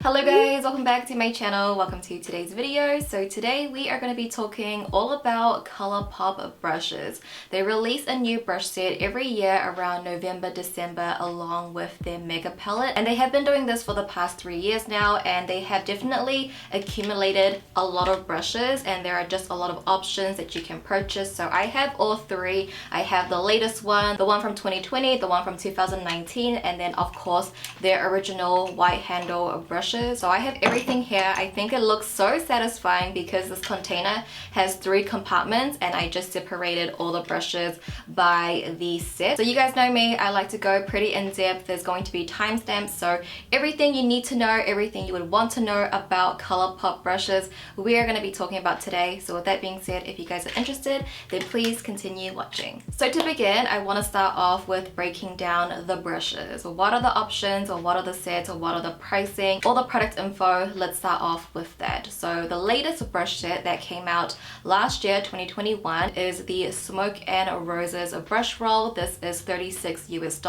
Hello guys, welcome back to my channel. Welcome to today's video. So today we are going to be talking all about ColourPop brushes. They release a new brush set every year around November, December along with their mega palette, and they have been doing this for the past 3 years now, and they have definitely accumulated a lot of brushes, and there are just a lot of options that you can purchase. So I have all three. I have the latest one, the one from 2020, the one from 2019, and then of course their original white handle brushes. So I have everything here. I think it looks so satisfying because this container has 3 compartments and I just separated all the brushes by the set. So you guys know me, I like to go pretty in depth. There's going to be timestamps, so everything you need to know, everything you would want to know about ColourPop brushes, we are going to be talking about today. So with that being said, if you guys are interested, then please continue watching. So to begin, I want to start off with breaking down the brushes. What are the options, or what are the sets, or what are the pricing, all the product info. Let's start off with that. So the latest brush set that came out last year, 2021, is the Smoke and Roses brush roll. This is $36 US.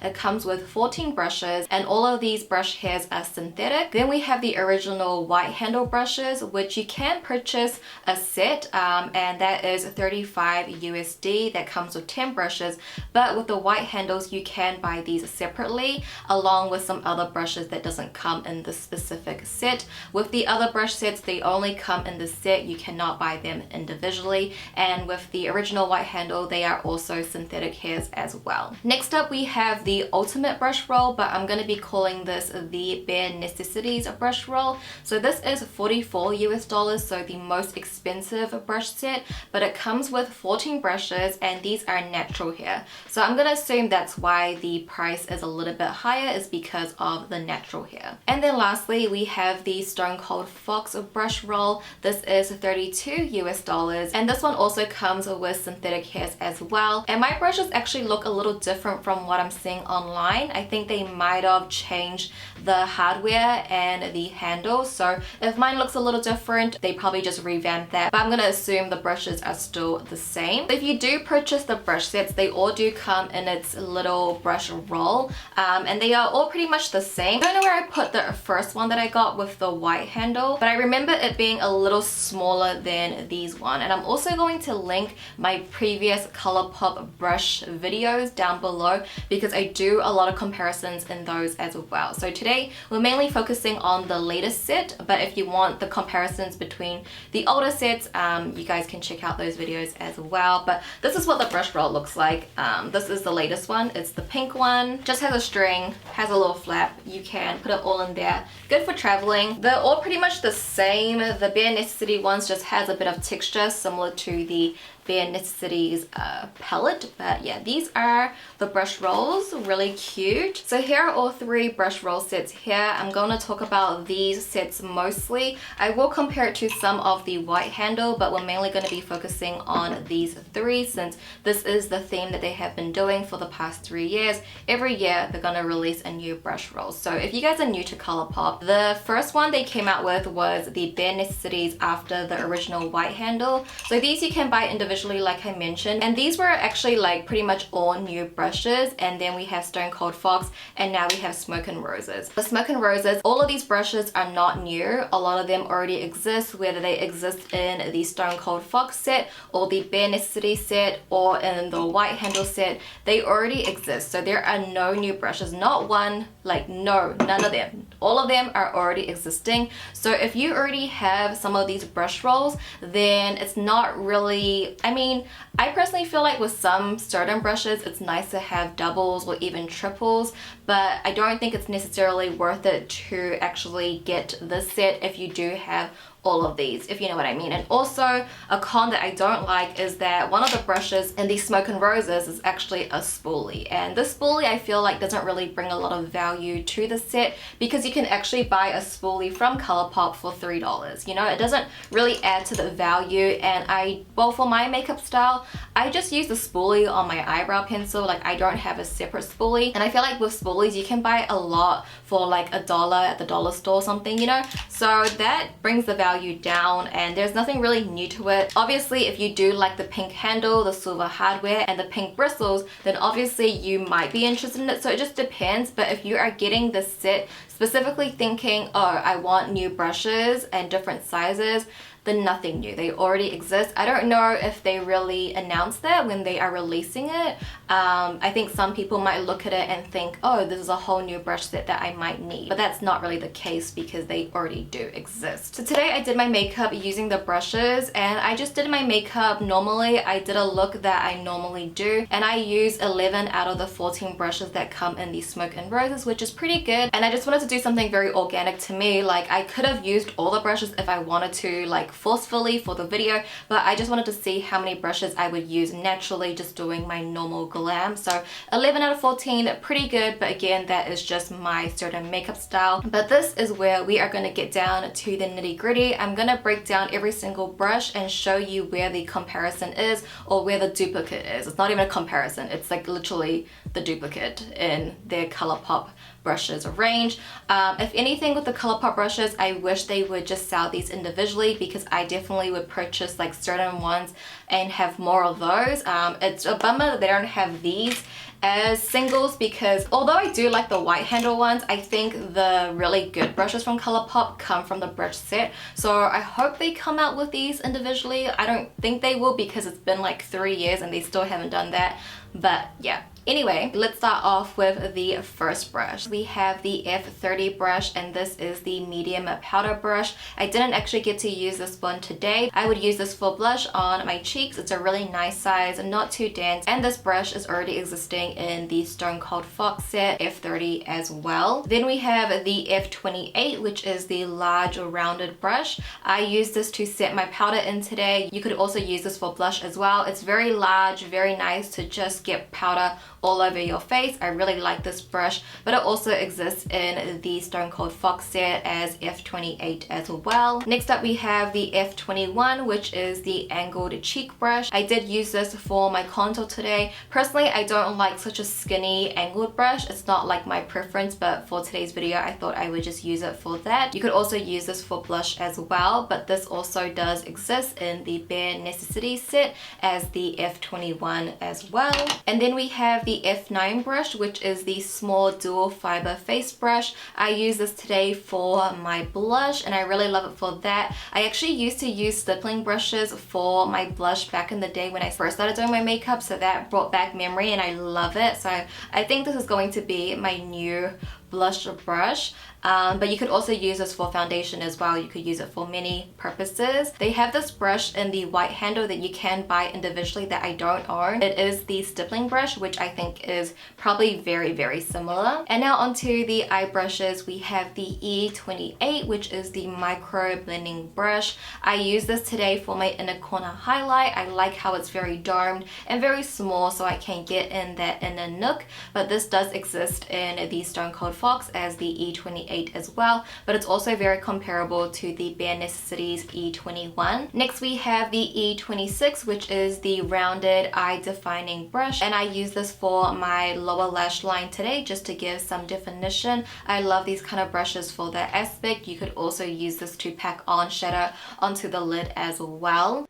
It comes with 14 brushes and all of these brush hairs are synthetic. Then we have the original white handle brushes, which you can purchase a set, and that is $35 USD. That comes with 10 brushes, but with the white handles you can buy these separately along with some other brushes that doesn't come in the specific set. With the other brush sets, they only come in the set, you cannot buy them individually, and with the original white handle they are also synthetic hairs as well. Next up we have the ultimate brush roll, but I'm going to be calling this the bare necessities brush roll. So this is $44 US, so the most expensive brush set, but it comes with 14 brushes and these are natural hair, so I'm going to assume that's why the price is a little bit higher, is because of the natural hair. And then lastly we have the Stone Cold Fox brush roll. This is $32 US, and this one also comes with synthetic hairs as well, and my brushes actually look a little different from what I'm seeing online. I think they might have changed the hardware and the handle, so if mine looks a little different they probably just revamped that, but I'm gonna assume the brushes are still the same. If you do purchase the brush sets, they all do come in its little brush roll, and they are all pretty much the same. I don't know where I put the first one that I got with the white handle, but I remember it being a little smaller than these one, and I'm also going to link my previous ColourPop brush videos down below because I do a lot of comparisons in those as well. So today we're mainly focusing on the latest set, but if you want the comparisons between the older sets, you guys can check out those videos as well. But this is what the brush roll looks like. This is the latest one. It's the pink one, just has a string, has a little flap, you can put it all in there, good for traveling. They're all pretty much the same. The bare necessity ones just has a bit of texture similar to the bare necessities palette, but yeah, these are the brush rolls, really cute. So here are all 3 brush roll sets here. I'm going to talk about these sets mostly. I will compare it to some of the white handle, but we're mainly going to be focusing on these 3 since this is the theme that they have been doing for the past 3 years. Every year they're going to release a new brush roll. So if you guys are new to ColourPop, the first one they came out with was the bare necessities after the original white handle. So these you can buy individually like I mentioned, and these were actually like pretty much all new brushes. And then we have Stone Cold Fox, and now we have Smoke and Roses. The Smoke and Roses, all of these brushes are not new. A lot of them already exist, whether they exist in the Stone Cold Fox set or the bare necessity set or in the white handle set, they already exist. So there are no new brushes, not one, like no, none of them. All of them are already existing. So if you already have some of these brush rolls, then it's not really, I mean, I personally feel like with some certain brushes it's nice to have doubles or even triples, but I don't think it's necessarily worth it to actually get this set if you do have all of these, if you know what I mean. And also a con that I don't like is that one of the brushes in the Smoke and Roses is actually a spoolie, and this spoolie I feel like doesn't really bring a lot of value to the set because you can actually buy a spoolie from ColourPop for $3. You know, it doesn't really add to the value, and well, for my makeup style I just use the spoolie on my eyebrow pencil. Like I don't have a separate spoolie, and I feel like with spoolies you can buy a lot for like $1 at the dollar store or something, you know, so that brings the value value down, and there's nothing really new to it. Obviously, if you do like the pink handle, the silver hardware, and the pink bristles, then obviously you might be interested in it. So it just depends. But if you are getting this set specifically thinking, oh, I want new brushes and different sizes, then nothing new. They already exist. I don't know if they really announce that when they are releasing it. I think some people might look at it and think, oh, this is a whole new brush set that I might need. But that's not really the case because they already do exist. So today I did my makeup using the brushes, and I just did my makeup normally. I did a look that I normally do, and I used 11 out of the 14 brushes that come in the Smoke and Roses, which is pretty good. And I just wanted to do something very organic to me. Like, I could have used all the brushes if I wanted to, like forcefully for the video, but I just wanted to see how many brushes I would use naturally just doing my normal glam. So 11 out of 14, pretty good, but again, that is just my certain makeup style. But this is where we are going to get down to the nitty gritty. I'm going to break down every single brush and show you where the comparison is, or where the duplicate is. It's not even a comparison, it's like literally the duplicate in their ColourPop brushes range. If anything with the ColourPop brushes, I wish they would just sell these individually, because I definitely would purchase like certain ones and have more of those. It's a bummer that they don't have these as singles, because although I do like the white handle ones, I think the really good brushes from ColourPop come from the brush set. So I hope they come out with these individually. I don't think they will, because it's been like 3 years and they still haven't done that. But yeah. Anyway, let's start off with the first brush. We have the F30 brush, and this is the medium powder brush. I didn't actually get to use this one today. I would use this for blush on my cheeks. It's a really nice size, not too dense, and this brush is already existing in the Stone Cold Fox set F30 as well. Then we have the F28, which is the large rounded brush. I use this to set my powder in today. You could also use this for blush as well. It's very large, very nice to just get powder all over your face. I really like this brush, but it also exists in the Stone Cold Fox set as F28 as well. Next up we have the F21, which is the angled cheek brush. I did use this for my contour today. Personally, I don't like such a skinny angled brush. It's not like my preference, but for today's video I thought I would just use it for that. You could also use this for blush as well, but this also does exist in the Bare Necessities set as the F21 as well. And then we have the F9 brush, which is the small dual fiber face brush. I use this today for my blush, and I really love it for that. I actually used to use stippling brushes for my blush back in the day when I first started doing my makeup, so that brought back memory and I love it. So I think this is going to be my new blush brush. But you could also use this for foundation as well. You could use it for many purposes. They have this brush in the white handle that you can buy individually that I don't own. It is the stippling brush, which I think is probably very, very similar. And now onto the eye brushes. We have the E28, which is the micro blending brush. I use this today for my inner corner highlight. I like how it's very domed and very small, so I can get in that inner nook. But this does exist in the Stone Cold Fox as the E28 as well, but it's also very comparable to the Bare Necessities E21. Next we have the E26, which is the rounded eye defining brush, and I use this for my lower lash line today just to give some definition. I love these kind of brushes for that aspect. You could also use this to pack on shadow onto the lid as well.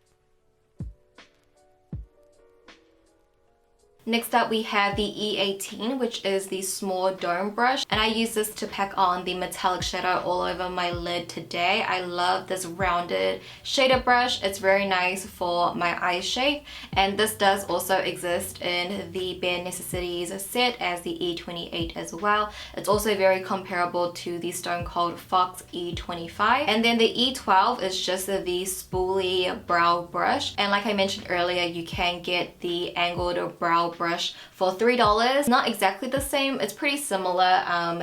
Next up we have the E18, which is the small dome brush, and I use this to pack on the metallic shadow all over my lid today. I love this rounded shader brush. It's very nice for my eye shape, and this does also exist in the Bare Necessities set as the E28 as well. It's also very comparable to the Stone Cold Fox E25. And then the E12 is just the spoolie brow brush, and like I mentioned earlier, you can get the angled brow brush for $3. Not exactly the same, it's pretty similar.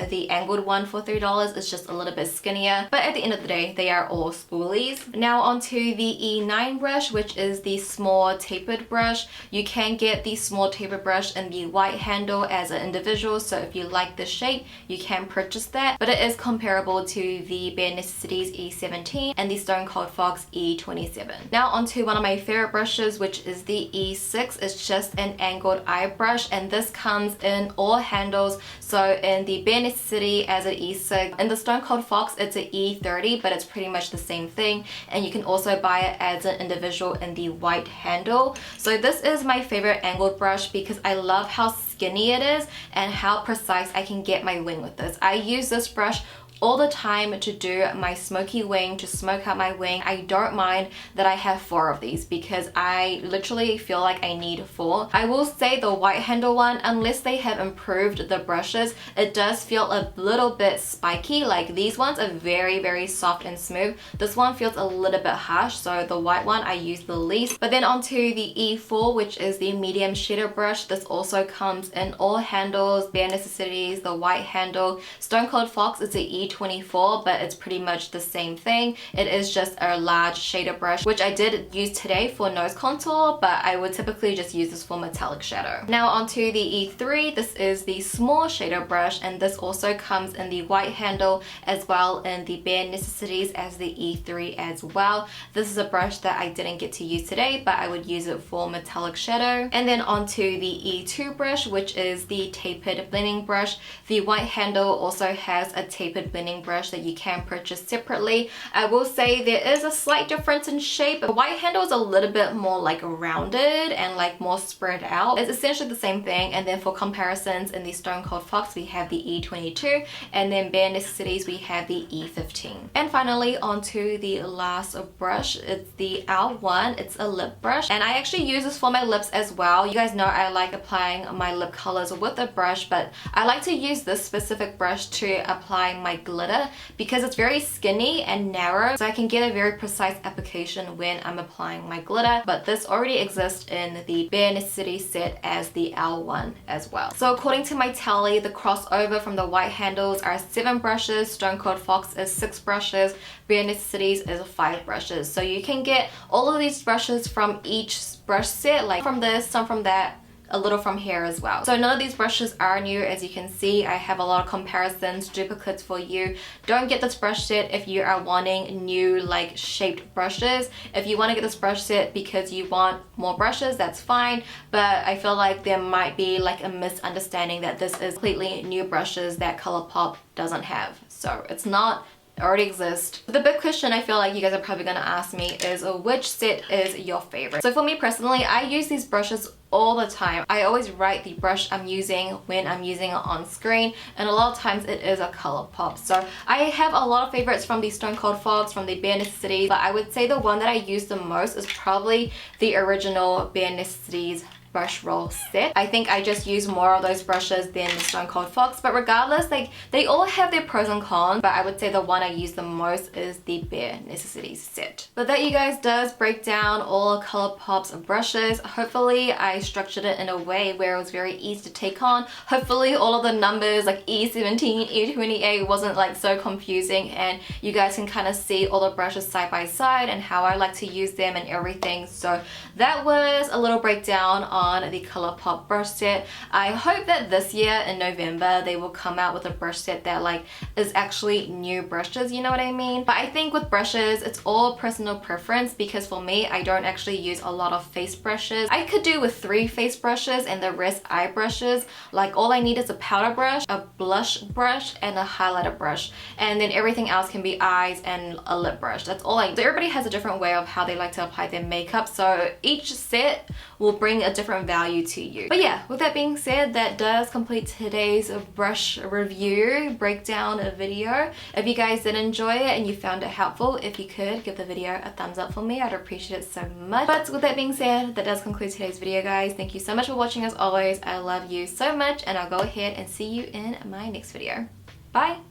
The angled one for $3 is just a little bit skinnier, but at the end of the day they are all spoolies. Now onto the E9 brush, which is the small tapered brush. You can get the small tapered brush in the white handle as an individual, so if you like the shape you can purchase that, but it is comparable to the Bare Necessities E17 and the Stone Cold Fox E27. Now onto one of my favorite brushes, which is the E6. It's just an angled angled eye brush, and this comes in all handles. So in the Bare Necessity as an E6, in the Stone Cold Fox it's an E30, but it's pretty much the same thing, and you can also buy it as an individual in the white handle. So this is my favorite angled brush because I love how skinny it is and how precise I can get my wing with this. I use this brush all the time to do my smoky wing, to smoke out my wing. I don't mind that I have 4 of these because I literally feel like I need 4. I will say the white handle one, unless they have improved the brushes, it does feel a little bit spiky. Like these ones are very soft and smooth. This one feels a little bit harsh, so the white one I use the least. But then onto the E4, which is the medium shader brush. This also comes in all handles, Bare Necessities, the white handle. Stone Cold Fox is the E24, but it's pretty much the same thing. It is just a large shader brush, which I did use today for nose contour, but I would typically just use this for metallic shadow. Now onto the E3, this is the small shader brush, and this also comes in the white handle as well in the Bare Necessities as the E3 as well. This is a brush that I didn't get to use today, but I would use it for metallic shadow. And then onto the E2 brush, which is the tapered blending brush. The white handle also has a tapered blending brush that you can purchase separately. I will say there is a slight difference in shape. The white handle is a little bit more like rounded and like more spread out. It's essentially the same thing. And then for comparisons, in the Stone Cold Fox we have the E22, and then Bare Necessities we have the E15. And finally onto the last brush, it's the L1. It's a lip brush, and I actually use this for my lips as well. You guys know I like applying my lip colors with a brush, but I like to use this specific brush to apply my glitter because it's very skinny and narrow, so I can get a very precise application when I'm applying my glitter. But this already exists in the Bare Necessity set as the L1 as well. So according to my tally, the crossover from the white handles are 7 brushes, Stone Cold Fox is 6 brushes, Bare Necessities is 5 brushes. So you can get all of these brushes from each brush set, like from this, some from that, a little from here as well. So none of these brushes are new. As you can see, I have a lot of comparisons, duplicates for you. Don't get this brush set if you are wanting new like shaped brushes. If you want to get this brush set because you want more brushes, that's fine, but I feel like there might be like a misunderstanding that this is completely new brushes that ColourPop doesn't have. So it's not, already exist. The big question I feel like you guys are probably gonna ask me is which set is your favorite? So for me personally, I use these brushes all the time. I always write the brush I'm using when I'm using it on screen, and a lot of times it is a ColourPop. So I have a lot of favorites from the Stone Cold Fox, from the Bare Necessities, but I would say the one that I use the most is probably the original Bare Necessities brush roll set. I think I just use more of those brushes than the Stone Cold Fox, but regardless, like they all have their pros and cons, but I would say the one I use the most is the Bare Necessities set. But that, you guys, does break down all of ColourPop's brushes. Hopefully I structured it in a way where it was very easy to take on. Hopefully all of the numbers like E17, E28 wasn't like so confusing, and you guys can kind of see all the brushes side by side and how I like to use them and everything. So that was a little breakdown on the ColourPop brush set. I hope that this year in November they will come out with a brush set that like is actually new brushes, you know what I mean? But I think with brushes it's all personal preference, because for me I don't actually use a lot of face brushes. I could do with 3 face brushes and the rest eye brushes. Like all I need is a powder brush, a blush brush, and a highlighter brush, and then everything else can be eyes and a lip brush. That's all I need. So everybody has a different way of how they like to apply their makeup, so each set will bring a different value to you. But yeah, with that being said, that does complete today's brush review breakdown video. If you guys did enjoy it and you found it helpful, if you could give the video a thumbs up for me, I'd appreciate it so much. But with that being said, that does conclude today's video, guys. Thank you so much for watching as always. I love you so much, and I'll go ahead and see you in my next video. Bye!